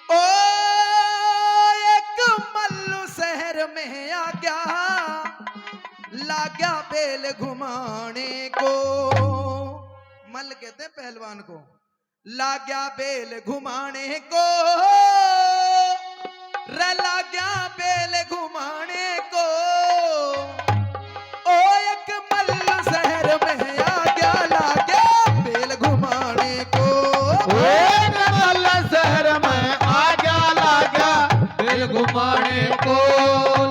ओ एक मल्लू शहर में आ गया, ला गया बेल घुमाने को। मल कहते हैं पहलवान को। ला गया बेल घुमाने को, रे ला गया बेल घुमाने को। ओ एक मल्लू शहर में आ गया, ला गया बेल घुमाने को। एक मल्ल शहर में आ गया, ला गया बेल घुमाने को,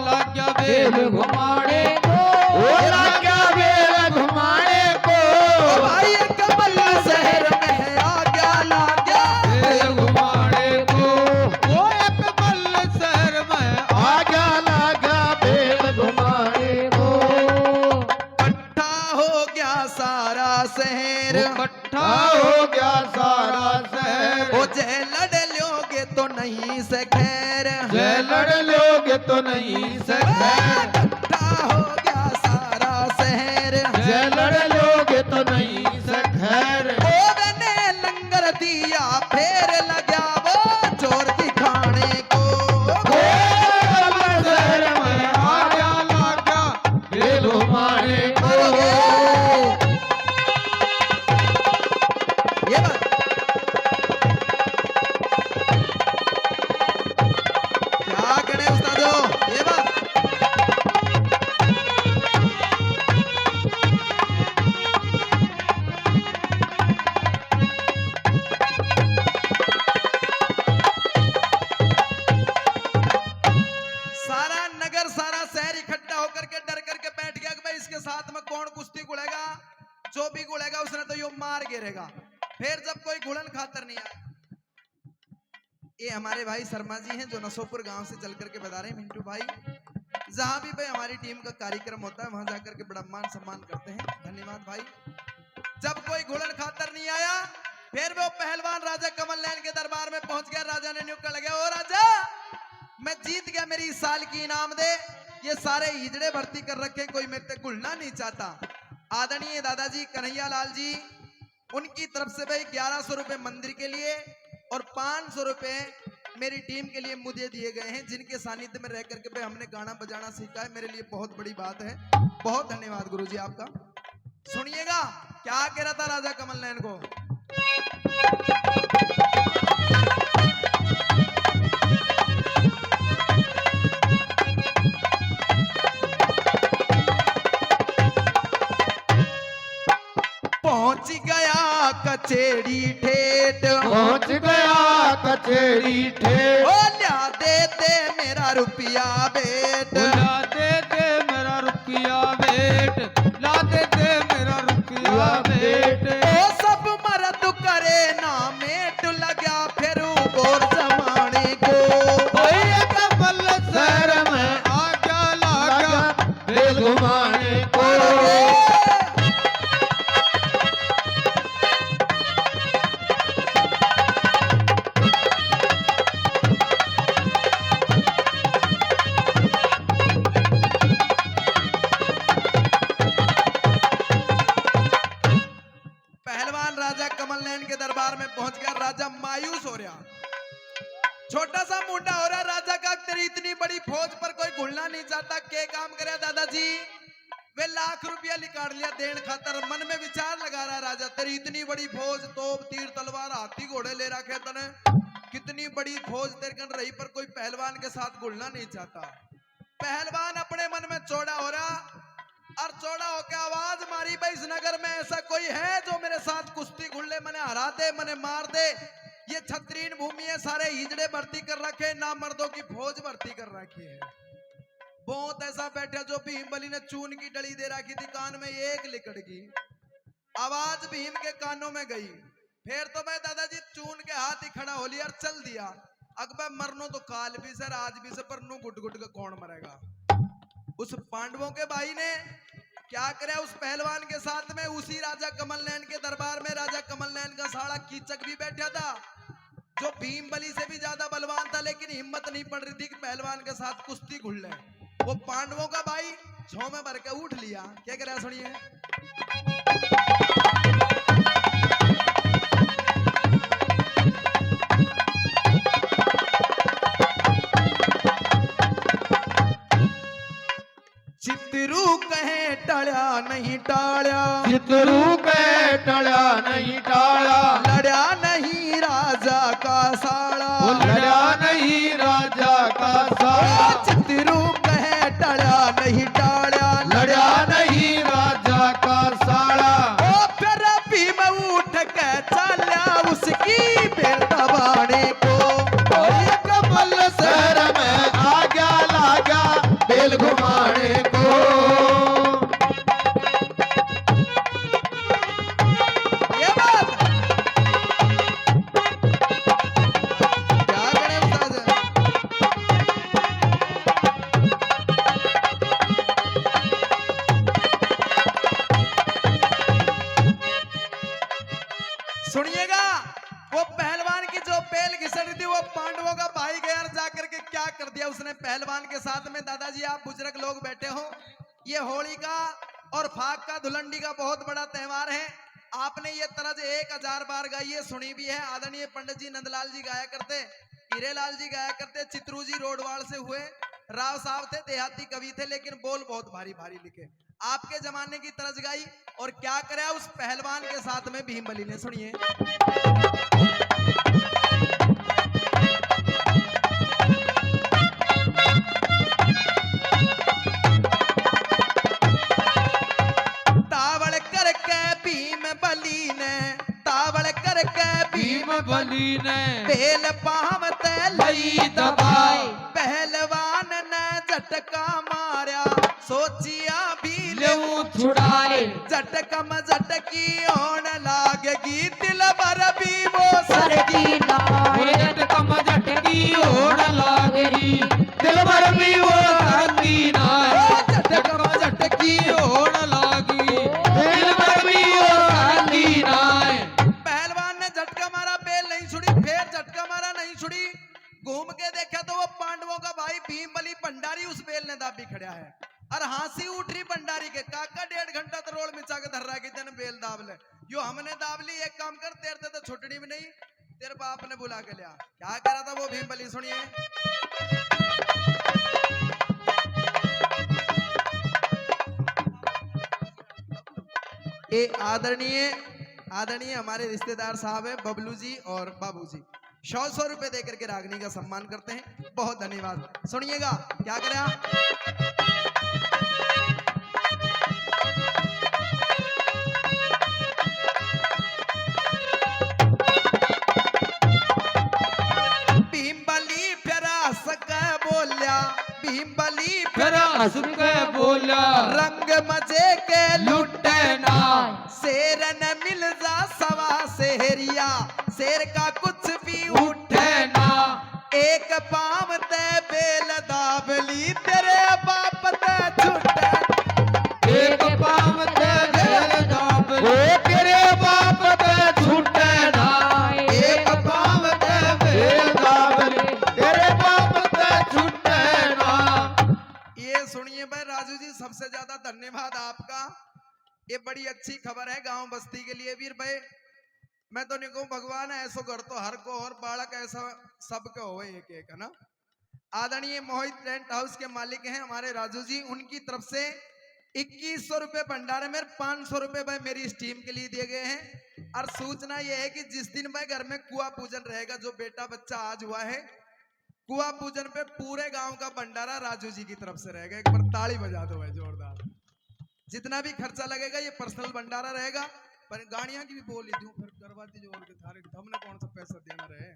ला गया बेल घुमाने को, ला गया बेल घुमाने को। भाई एक मल्लू शहर में आ गया, ला गया बेल घुमाने को, वो एक मल्ल शहर में आ गया, ला गया बेल घुमाने को। इकट्ठा हो गया सारा शहर, इकट्ठा हो गया सारा शहर, ओ जय लड़ लोगे तो नहीं से खैर, जय लड़ लोगे तो नहीं से खैर, इकट्ठा हो गया सारा शहर, जय लड़ लोगे तो नहीं से खैर। ओ मैंने लंगर दिया फेर लगा वो जोर दिखाने को। शहर में आ गया, ला गया बेल घुमाने को। ये बात क्या करे उस्तादो, ये बात सारा नगर सारा शहर इकट्ठा होकर के डर करके बैठ गया कि भाई इसके साथ में कौन कुश्ती गुड़ेगा। जो भी गुड़ेगा उसने तो यो मार गिरेगा। फिर जब कोई गुड़न खातर नहीं आया, ये हमारे भाई शर्मा जी हैं जो नसोपुर गांव से चल करके बता रहे हैं, मिंटू भाई जहां भी भाई हमारी टीम का कार्यक्रम होता है वहां जाकर के बड़ा मान सम्मान करते हैं। धन्यवाद भाई। जब कोई गुड़न खातर नहीं आया, फिर वो पहलवान राजा कमल नैन के दरबार में पहुंच गया। राजा ने न्यू कर लगा, ओ राजा मैं जीत गया, मेरी इस साल की इनाम दे। ये सारे हिजड़े भर्ती कर रखे, कोई मेरे से गुलना नहीं चाहता। आदरणीय दादाजी कन्हैया लाल जी, उनकी तरफ से भाई 1100 रुपए मंदिर के लिए और 500 रुपए मेरी टीम के लिए मुझे दिए गए हैं, जिनके सानिध्य में रह करके भाई हमने गाना बजाना सीखा है। मेरे लिए बहुत बड़ी बात है। बहुत धन्यवाद गुरुजी आपका। सुनिएगा क्या कह रहा था राजा कमल नैन को। पहुंच गया कचेरी ठेठ, पहुंच गया कचेरी ठेठ, ओ ल्या देते मेरा रुपया बेट। ला दे दे मेरा रुपया बेट, ला दे दे मेरा रुपया बेट। ओ सब मर्द करे ना मेट, लगा फिर गोर जमाने को। एक मल्ल शहर में आ गया, ला गया बेल घुमाने को। पहलवान राजा कमल नैन के दरबार में पहुंच गया। राजा मायूस हो रहा, छोटा सा मुंडा हो रहा। राजा का तेरी इतनी बड़ी फौज पर कोई घुलना नहीं चाहता, के काम करे दादाजी। वे लाख रुपया निकाल लिया देन खातर। मन में विचार लगा रहा राजा, तेरी इतनी बड़ी फौज, तोप तीर तलवार हाथी घोड़े ले रखे तने, कितनी बड़ी फौज तेरे कन रही, पर कोई पहलवान के साथ घुलना नहीं चाहता। पहलवान अपने मन में चौड़ा हो रहा और चौड़ा होकर आवाज मारी, भाई इस नगर में ऐसा कोई है जो मेरे साथ कुश्ती घुल ले, मने हरा दे, मने मार दे। ये छतरीन भूमि है, सारे हिजड़े भर्ती कर रखे, ना मर्दों की फौज भर्ती कर रखी है। बहुत ऐसा बैठा जो भीम बली ने चून की डली दे रखी थी, कान में एक लिकड़ की आवाज भीम के कानों में गई। फिर तो मैं दादाजी चून के हाथ ही खड़ा हो लिया और चल दिया। अकबर मरनो तो काल भी सर आज भी से, पर नू गुट गुट का कौन मरेगा। उस पांडवों के भाई ने क्या करे उस पहलवान के साथ में। उसी राजा कमल नैन के दरबार में राजा कमल नैन का साला कीचक भी बैठा था, जो भीम बली से भी ज्यादा बलवान था, लेकिन हिम्मत नहीं पड़ रही थी कि पहलवान के साथ कुश्ती घुल ले। वो पांडवों का भाई छो में भर के उठ लिया। क्या करा सुनिए। चित्रू कहे टळ्या नहीं टाळ्या, चित्रू के टळ्या नहीं टाळा, लड्या नहीं राजा का साला, वो लड़ा नहीं राजा का साला, चित्रू कहे टळ्या नहीं टाळ्या, लड़ा नहीं राजा का साला। ओ फिर भीम उठ के चल्या उसकी बेल दबाने को। ये कमल शहर में आ गया लागा बेल घुमाने को। ये बात क्या करें उस्ताद। सुनिएगा, वो पहलवान की जो बेल घिसट रही थी, वो पांडवों का भाई गया और जाकर के क्या कर दिया उसने पहलवान के साथ में। दादाजी आप बुजुर्ग लोग बैठे हो, ये होली का और फाग का धुलंडी का बहुत बड़ा त्योहार है। आपने ये तरज 1000 बार गाई है, सुनी भी है। आदरणीय पंडित जी नंदलाल जी गाया करते, हीरेलाल जी गाया करते, चित्रू जी रोडवाल से हुए, राव साहब थे देहाती कवि थे, लेकिन बोल बहुत भारी भारी लिखे। आपके जमाने की तरज गाई और क्या करे उस पहलवान के साथ में भीम बली ने। सुनिए। तावड़ करके भीम बली ने, तावड़ करके भीम बली ने बेल पावते लई दबाई, पहलवान ने झटका मारा, सोचिया भी लेऊ छुड़ाए, झटकम झटकी होने लागेगी, दिल भर भी वो सरकी झटकम झटकी होड़ लागेगी, दिल भर भी वो सरकी ना, झटकम झटकी होड़ लागी, दिल भर भी वो सरकी ना। पहलवान ने झटका मारा, बेल नहीं छुड़ी, फिर झटका मारा, नहीं छुड़ी। घूम के देखा तो वो पांडवों का भाई भीम बली भंडारी उस बेल ने दाबी खड़ा है और हंसी उठ रही भंडारी के। काका 1.5 घंटा तो रोड में चाक धर रहा कि तेने बेल दाब ले, यो हमने दाब ली। एक काम कर, तेरे तो छुटनी भी नहीं, तेरे बाप ने बुला के लिया। क्या कह रहा था वो भीम बली, सुनिए। ए आदरणीय हमारे रिश्तेदार साहब है बबलू जी और बाबू जी, 100 रुपए दे करके रागनी का सम्मान करते हैं। बहुत धन्यवाद। सुनिएगा क्या करें आप। भीम बली फिर हंस के बोलिया, भीम बली फिर हंस के बोला, रंग मजे के लुटे ना, शेर न मिल जा सवा शेरिया, शेर का कुछ भी उठे ना, एक पाव ते बेल दाबली, तेरे बाप ते छुटे। एक पाव ते बेल दाब, ओ तेरे बाप ते छूटे ना, एक पाव ते बेल दाब, तेरे बाप ते छूटे ना। ये सुनिए भाई राजू जी, सबसे ज्यादा धन्यवाद आपका। ये बड़ी अच्छी खबर है गांव बस्ती के लिए वीर भाई। मैं तो नहीं कहूँ भगवान है ऐसो घर तो हर को और बालक ऐसा सबके हो एक एक, है ना। आदरणीय मोहित टेंट हाउस के मालिक हैं हमारे राजू जी, उनकी तरफ से 2100 रुपए भंडारे में 500 रुपए भाई मेरी इस टीम के लिए दिए गए हैं। और सूचना यह है कि जिस दिन भाई घर में कुआ पूजन रहेगा, जो बेटा बच्चा आज हुआ है, कुआ पूजन पे पूरे गांव का भंडारा राजू जी की तरफ से रहेगा। एक बार ताली बजा दो भाई जोरदार। जितना भी खर्चा लगेगा ये पर्सनल भंडारा रहेगा, पर गाड़ियां की भी बोली दूं फिर करवाती जो और के थारे हमने कौन सा पैसा देना रहे।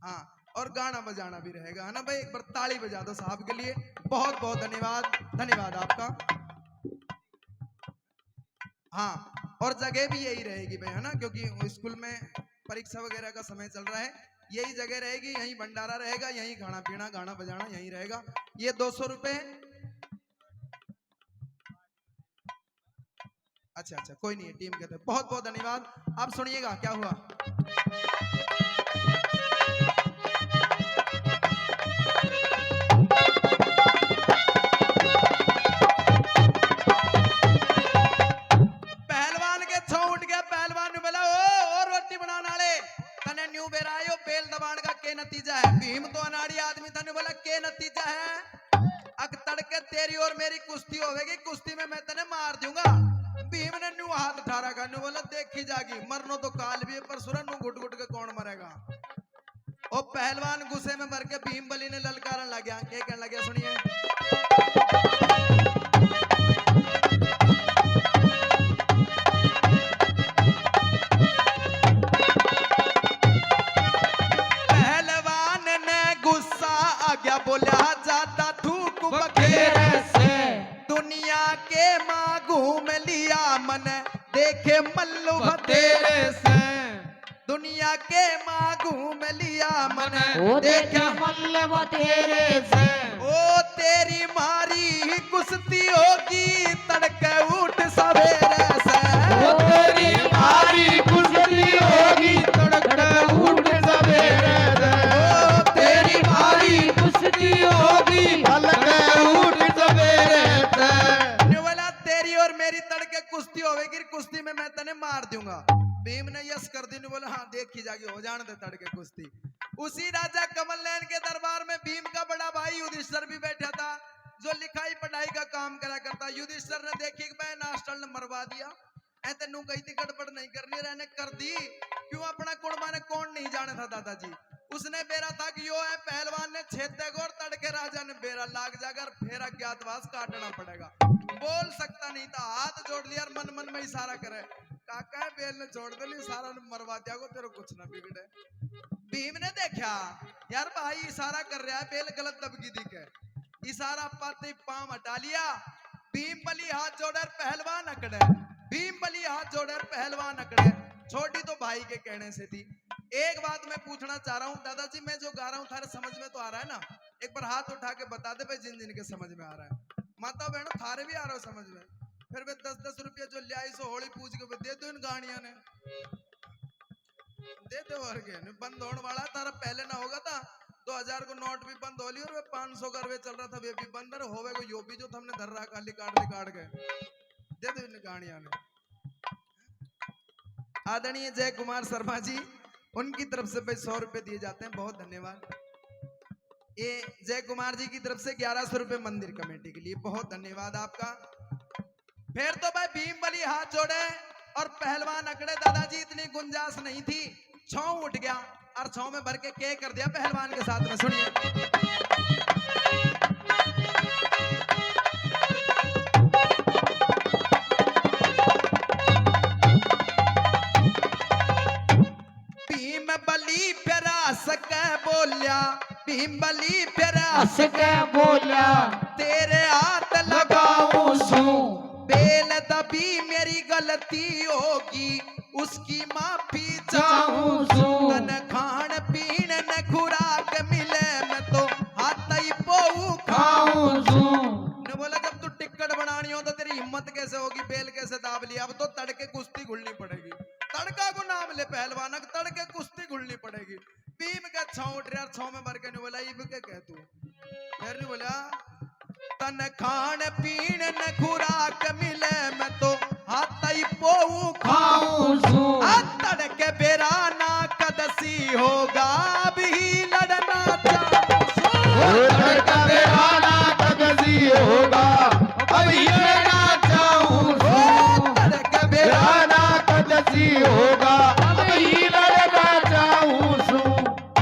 हाँ, और गाना बजाना भी रहेगा, है ना भाई। एक बार ताली बजा दो साहब के लिए। बहुत बहुत धन्यवाद, धन्यवाद आपका। हाँ, और जगह भी यही रहेगी भाई, है ना, क्योंकि स्कूल में परीक्षा वगैरह का समय चल रहा है। यही जगह रहेगी, यही भंडारा रहेगा, यही खाना पीना गाना बजाना यही रहेगा। ये 200 रुपए। अच्छा, कोई नहीं है, टीम के थे। बहुत बहुत धन्यवाद। आप सुनिएगा क्या हुआ। तेरी और मेरी कुश्ती होगी, कुश्ती में मैं तेने मार दूंगा। भीम ने न्यू हाथ उठा रखा, न्यू बोला देखी जागी, मरनो तो काल भी है पर सुरन नु घुट घुट के कौन मरेगा। ओ पहलवान गुस्से में भर के भीम बली ने ललकारन लग गया, क्या कहने लग गया सुनिए। पहलवान ने गुस्सा आ गया, बोला जाता थूक बखेरे से, दुनिया के माँ घूम लिया मन देखे मल्लू तेरे से, दुनिया के माँ घूम लिया मन देखे मल्लू तेरे से। ओ तेरी मारी ही कुश्ती होगी तड़के उठ सवेरे से, ओ तेरी मारी कुश्ती होगी तड़के उठ सवेरे से, ओ तेरी मारी कुश्ती होगी तड़के उठ सवेरे से। बोला तेरी और मेरी तड़के कुश्ती होगी, कुश्ती में मैं तने मार दूंगा। भीम ने यस कर दी, बोला हाँ देखी जागी, हो जाने दे तड़के कुश्ती। उसी राजा कमलनैन के दरबार में भीम का बड़ा भाई युधिष्ठिर भी बैठा था, जो लिखाई पढ़ाई का काम करा करता। युधिष्ठिर ने देखी कि भाई नास्टल ने मरवा दिया, ऐ तेनू कही थी गड़बड़ नहीं करनी, रहने कर दी, क्यों अपना कुर्बा ने कौन नहीं जाने था दादाजी। उसने बेरा था कि यो है पहलवान ने छेद देगा और तड़के राजा ने बेरा लाग जाकर फिर अज्ञातवास काटना पड़ेगा। बोल सकता नहीं था, हाथ जोड़ लिया और मन मन में इशारा करे, काका है बेल ने छोड़ दे, इशारा ने मरवा दिया को तेरे कुछ ना बिगड़े। भीम ने देखा यार भाई इशारा कर रहा है, बेल गलत दबगी दिखे, इशारा पाते पांव हटा लिया। भीम बली हाथ जोड़े पहलवान अकड़े, भीम बली हाथ जोड़े पहलवान अकड़े। छोटी तो भाई के कहने से थी। एक बात मैं पूछना चाह रहा हूँ दादाजी, मैं जो गा रहा हूँ थारे समझ में तो आ रहा है ना? एक बार हाथ उठा के बता दे भाई जिन जिन के समझ में आ रहा है। माता बहनों थारे भी आ रहा हो समझ में? फिर वे 10-10 रुपया जो ले आई सो होली पूछ के दे दो इन गाड़ियां ने, दे दो और के बंद होने वाला तारा पहले ना होगा था। 2000 को नोट भी बंद हो ली और वे 500 का चल रहा था, वे भी बंद होवे को यो भी जो हमने धर रहा काली काट गए, दे दो इन गाड़ियां ने। आदरणीय जय कुमार शर्मा जी, उनकी तरफ से भाई 100 रुपए दिए जाते हैं, बहुत धन्यवाद। ये जय कुमार जी की तरफ से 1100 रुपए मंदिर कमेटी के लिए, बहुत धन्यवाद आपका। फिर तो भाई भीम बली हाथ जोड़े और पहलवान अकड़े। दादाजी इतनी गुंजाइश नहीं थी, छाव उठ गया और छाव में भर के कर दिया पहलवान के साथ में। सुनिए भीम बली प्यारा सके बोलिया, भीम बली प्यारा सके बोला, तेरे हाथ लगाऊं सू, बेल दबी मेरी गलती होगी उसकी माफी चाहूं सू, तन खान पीन न खुराक मिले मैं तो हाथ ही पोऊ खाऊं सू। ने बोला जब तू टिकट बनानी हो तो तेरी हिम्मत कैसे होगी, बेल कैसे दाब लिया, अब तो तड़के कुश्ती घुलनी पड़ेगी। तड़का को नाम ले पहलवान, तड़के कुश्ती घुलनी पड़ेगी। भीम का छाव उठ रहा, छाव में भर के नहीं बोला इब के कह तू, फिर नहीं बोला तन खान पीन न खुराक मिले मैं तो हाथ ही पोऊ खाऊं सू, तड़के बेरा ना कदसी होगा भी लड़ना चाहूं, तड़का बेरा ना कदसी होगा अभी लड़ना चाहूं, तड़के बेरा ना कदसी होगा अभी लड़ना चाहूं सू।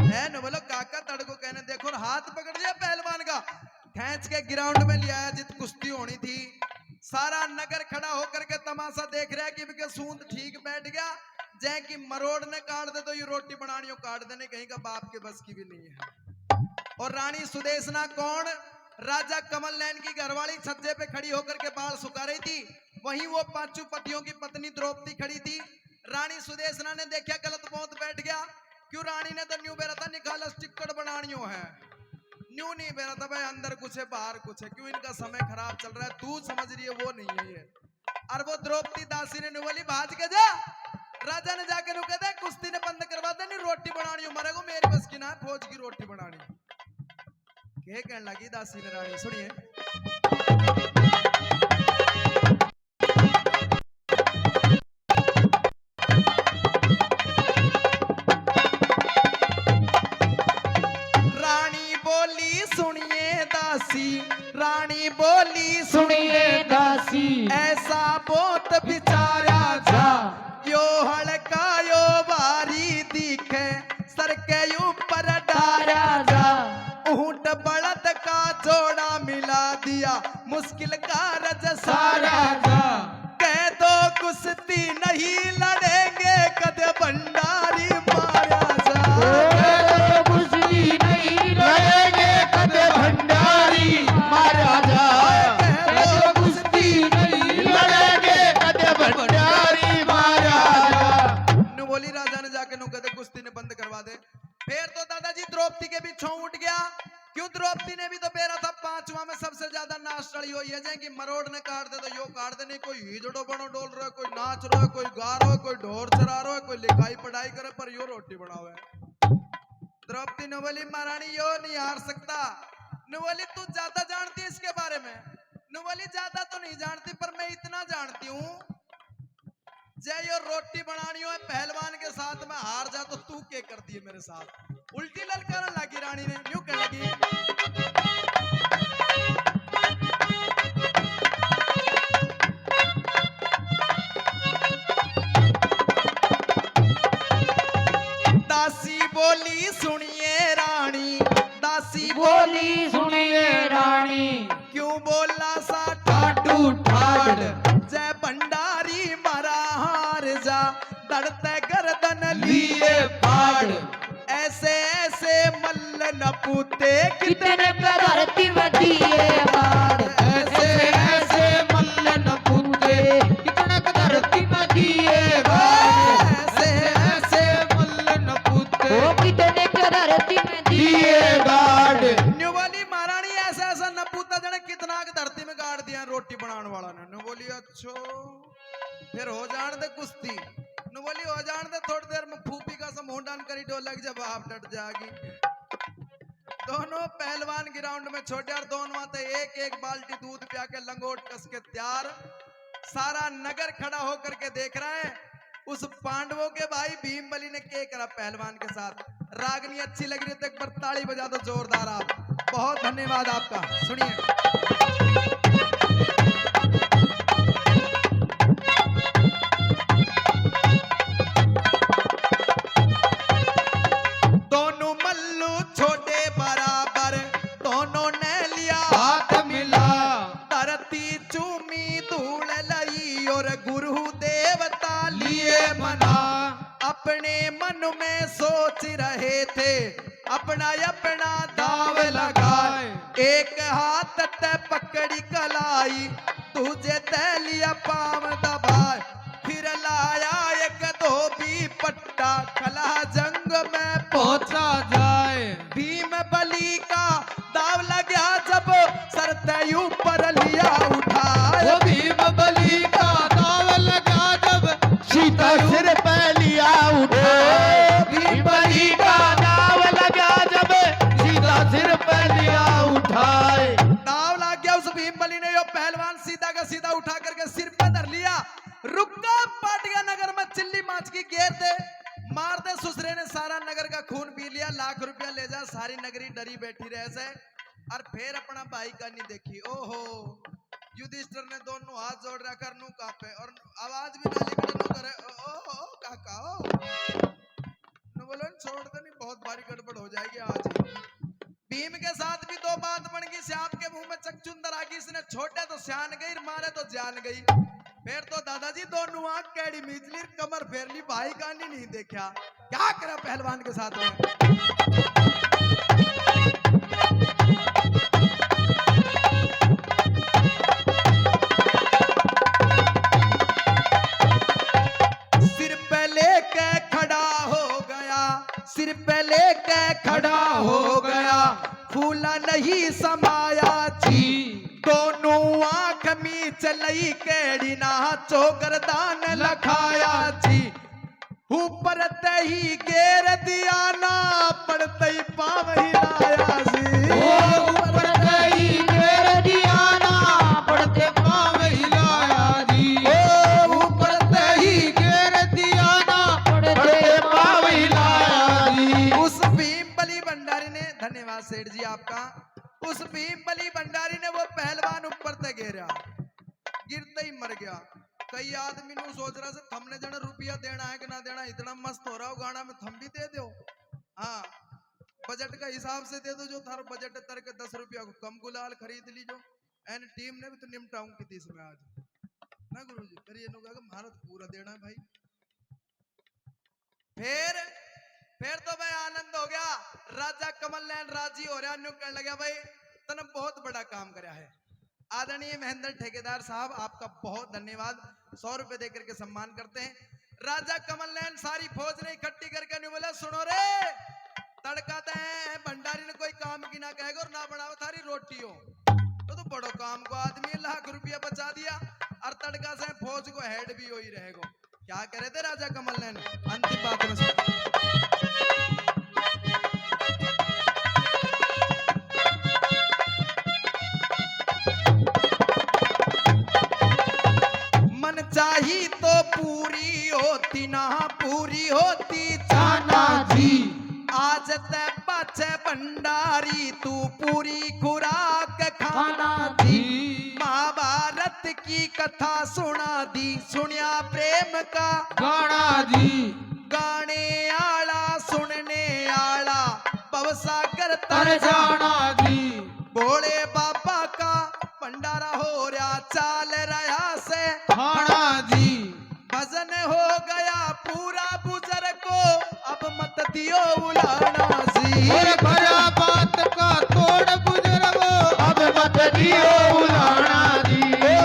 है न बोलो काका तड़को कहने देखो हाथ पकड़ लिया पहलवान का, खींच के ग्राउंड में ले आया जित कुश्ती होनी थी। सारा नगर खड़ा होकर के तमाशा देख रहा है कि इनके सूंद ठीक बैठ गया, जै की मरोड़ ने काट दे तो ये रोटी बनानी हो काट देने, कहीं का बाप के बस की भी नहीं है। और रानी सुदेशना कौन? राजा कमलनैन की घरवाली छज्जे पे खड़ी होकर के बाल सुखा रही थी, वहीं वो पांचों पतियों की पत्नी द्रौपदी खड़ी थी। रानी सुदेशना ने देखा गलत पहुंच बैठ गया, क्यों रानी ने तो न्यू बेरा था निकाला टिकट बनानियों है, न्यू नहीं बेरा था भाई अंदर कुछ है बाहर कुछ है, क्यों इनका समय खराब चल रहा है, तू समझ रही है वो नहीं है ये। और वो द्रौपदी दासी ने बोली भाज के जा, राजा ने जाके नु कहते कुश्ती ने बंद करवा दे, नहीं रोटी बनानी हो मरे को मेरी बस की ना फौज की रोटी बनानी। क्या कहने लगी दासी ने रानी, सुनिए रानी बोली सुनिए दासी, रानी बोली सुनिए दासी, ऐसा बोत बिचारा जा, यो हड़कायो बारी दिखे सर के ऊपर डारा जा। ऊंट बड़द का जोड़ा मिला दिया, मुश्किल का रज सारा जा। कह दो कुश्ती नहीं लड़ेंगे, कद भंडारी मारा जा। कुश्ती नहीं लड़ेंगे, कद भंडारी मारा जा। कुश्ती नहीं लड़ेंगे, कद भंडारी मारा जा। नु बोली राजा ने जाके नु कदे कुश्ती ने बंद करवा दे। फिर तो दादाजी द्रौपदी के भी छौ उठ गया। क्यों? द्रौपदी ने भी तो बेरा था पांचवा में सबसे ज्यादा नाच चढ़ी हुई है, कि मरोड़ ने काट दे तो यो काट दे, नहीं कोई हिजड़ो बनो डोल रहा है, कोई नाच रहा है, कोई गा रहा है, कोई ढोर चरा रहा है, कोई लिखाई पढ़ाई करे, पर यो रोटी बनावे। द्रौपदी ने बोली महारानी यो नहीं हार सकता। ने बोली तू ज्यादा जानती है इसके बारे में? ने बोली ज्यादा तो नहीं जानती, पर मैं इतना जानती हूँ, जय यो रोटी बनानी हो पहलवान के साथ में हार जा तो तू क्या करती है मेरे साथ? उल्टी ललकारन लगी रानी ने, यूं कह लगी दासी बोली सुनिए रानी, दासी बोली सुनिए रानी, क्यों बोला सा ठाडू ठाड, जय भंडारी मरा हार जा, दड़ते गर्दन लिए फाड़। ऐसे ऐसे मल्ल न पूते कितने धरती में दिए बाढ़। ऐसे ऐसे मल्ल न पूते, कितने धरती में दिए बाढ़। ऐसे ऐसे मल्ल न पूते, ओ कितने धरती में दिए बाढ़। न्यू बोली महारानी ऐसा ऐसा न पूता जने कितना के धरती में गाड़ दिया रोटी बनाने वाला ने। न्यू बोली अच्छो फिर हो जान दे कुश्ती। नु बोली हो जान दे, थोड़ी देर में फूफी का समूहडान करी ढोलक जब आप डट जाएगी। दोनों पहलवान ग्राउंड में छोटे और दोनों आते एक एक बाल्टी दूध पिया के लंगोट कस के तैयार। सारा नगर खड़ा होकर के देख रहा है उस पांडवों के भाई भीमबली ने क्या करा पहलवान के साथ। रागनी अच्छी लग रही है तो एक बार ताली बजा दो जोरदार आप। बहुत धन्यवाद आपका। सुनिए अपने मन में सोच रहे थे, अपना अपना दाव लगाए। एक हाथ ते पकड़ी कलाई, तुझे तैलिया पाव दबाए। फिर लाया एक धोबी पट्टा, खला जंग में पहुंचा जाए। भीम बली का दाव लगा जब सर ते ऊपर लिया उठाए। भीम बली का दाव लगा जब सीता सिर पे लिया उठाए। भीम बली का दाव लगा जब सीता सिर पे लिया उठाए। दाव लग गया उस भीम बली ने, यो पहलवान सीधा का सीधा उठा करके सिर पे धर लिया। रुका पाटिया नगर में चिल्ली माच की घेर दे, मार दे ससुरे ने सारा नगर का खून पी लिया। लाख रुपया ले जा, सारी नगरी डरी बैठी रहे से। और फिर अपना भाई का नहीं देखी। ओहो युधिष्ठिर ने दोनों हाथ जोड़ रखा नू कांपे और आवाज भी ना निकले नू करे ओ काका ओ नु बोलो छोड़ दे, नहीं बहुत भारी गड़बड़ हो जाएगी आज। भीम के साथ भी दो बात बन गई। सांप के मुंह में चकचुंदर आ गई, इसने छोटे तो सियान गई, मारे तो जान गई। फिर तो दादाजी दोनों आंख कैडी मिजली, कमर फेर ली, भाई का नहीं देखा। क्या करा पहलवान के साथ में? सिर पे लेके खड़ा हो गया, सिर पे लेके खड़ा हो गया, फूला नहीं समाया जी। दोनों आंख में चलई केड़ी ना चौगरदान लखाया जी। ऊपर तही गेर दिया ना, पड़ते ही पाव हिलाया जी। ऊपर तही गेर दिया ना, पड़ते पाव हिलाया जी। ऊपर तही गेर दिया ना, पड़ते पाव हिलाया जी। उस भीम बली भंडारी ने, धन्यवाद सेठ जी आपका, उस भीम बली भंडारी ने वो पहलवान ऊपर तक गिरा, गिरते ही मर गया। कई आदमी नु सोच रहा से थमने जने रुपया देना है कि ना देना, इतना मस्त हो रहा हो गाना में थम भी दे दो। हाँ, बजट का हिसाब से दे दो, जो थारो बजट है तर के 10 रुपया को कम गुलाल खरीद लीजो। एन टीम ने भी तो निपटाऊं की तीस में आज ना गुरुजी, फिर ये लोग कहा भारत पूरा देना है भाई। फिर तो भाई आनंद हो गया, राजा कमल नैन राजी हो रहा, न्यू कहने लगा भाई तने बहुत बड़ा काम कराया है। आदरणीय महेंद्र ठेकेदार साहब, आपका बहुत धन्यवाद। 100 रुपए देकर के सम्मान करते हैं। राजा कमल नैन सारी फौज ने इकट्ठी करके नहीं बोला सुनो रे, तड़का ते भंडारी ने कोई काम की ना कहेगा और ना बनाओ थारी रोटियों, तो बड़ो काम को आदमी लाख रुपया बचा दिया और तड़का से फौज को हेड भी हो ही रहेगा। क्या करे थे राजा कमल नैन, अंतिम बात में मन चाही तो पूरी होती ना पूरी होती जाना जी, आज ते पाछे भंडारी तू पूरी खुराक खाना जी, महाभारत की कथा सुना दी, सुनिया प्रेम का गाना जी, गाने आला सुनने आला पवसागर तर तर जाना जी, भोले बाबा का भंडारा हो रहा, चाल रहा से थाना जी, भजन हो गया पूरा बुजुर्ग को, अब मत दियो उलाना जी। और भरा बात का तोड़ बुजुर्गो, अब मत दियो उलाना जी।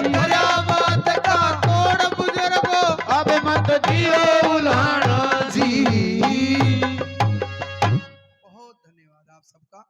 भरा बात का तोड़ बुजुर्गो, अब मत दियो उलाना जी। बहुत धन्यवाद आप सबका।